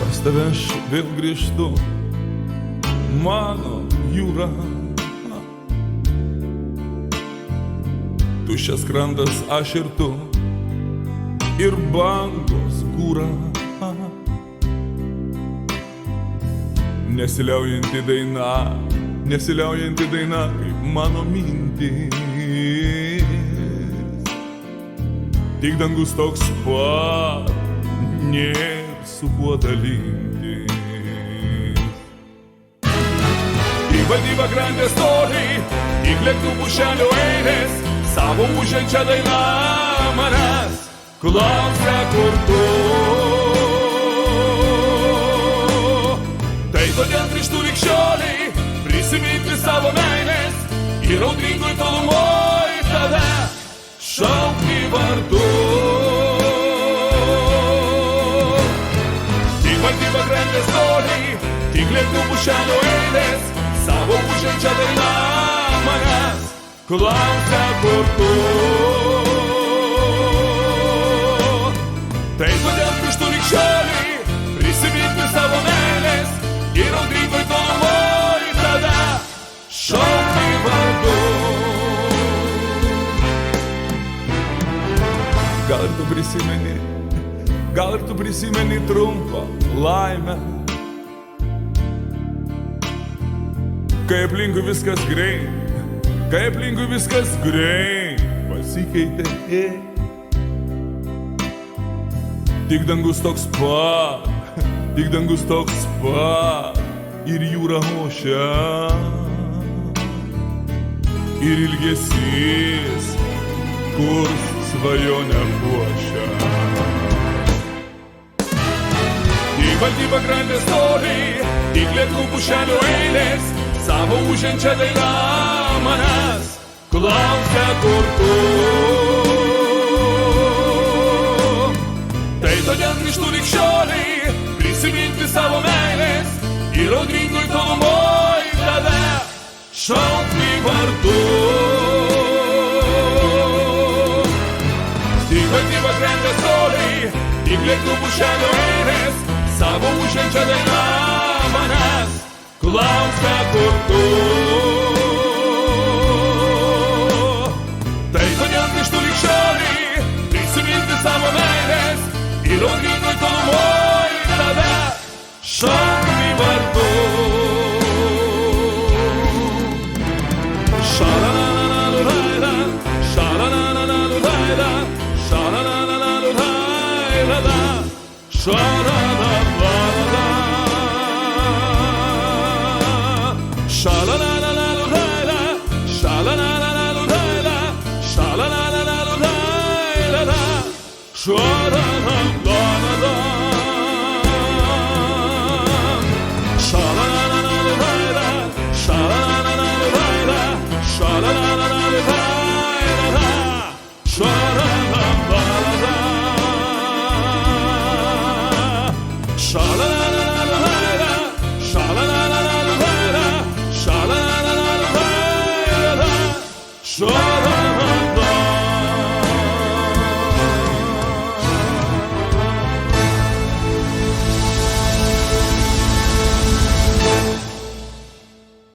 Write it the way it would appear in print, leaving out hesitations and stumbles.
Pas tave aš vėl grįžtu, mano jūra. Tuščias krantas aš ir tu, ir bangos kūra. Nesiliaujanti daina, kaip mano mintys. Tik dangus toks pat, nėr su kuo dalintis. Į valdybą krantės toliai, tik lėktuvų šelio eilės, savo ūžiančią dainą manęs klausia, kur tu. Tai todėl grįžtu lig šiolei, prisiminti savo meilės ir audringoj tolumoj tave šaukti vardu. Tik valdybą krantės toliai, tik lėktuvų šelio eilės, savo ūžiančią dainą manęs klausia, kur tu. Tai kodėl grįžtu lig šiolei, prisiminti savo meilės ir audringoj tolumoj tave šaukti vardu. Gal ir tu prisimeni trumpą laimę, kai aplinkui viskas greit pasikeitė. Tik dangus toks pat, ir jūra ošia, ir ilgesys, kur svajonę puošia. Tik valdybą krantės toliai, tik lėktuvų šelio eilės, savo ūžiančią dainą manęs klausia, kur tu. Tai todėl grįžtu lig šiolei, prisiminti savo meilės ir audringoj tolumoj tave šaukti vardu. Tik valdybą krantės toliai, tik lėktuvų šelio eilės, savo ūžiančią dainą manęs klausia, kur tu. Tai todėl grįžtu lig šiolei, prisiminti savo meilės ir audringoj tolumoj tave šaukti vardu. Šalalalalalalaila, šalalalalalalaila, šalalalalalalaila, šalalalalalalaila, šalalalalalalaila, šalalalalalalaila, šalalalalalalaila, šalalalalalalaila. Sure.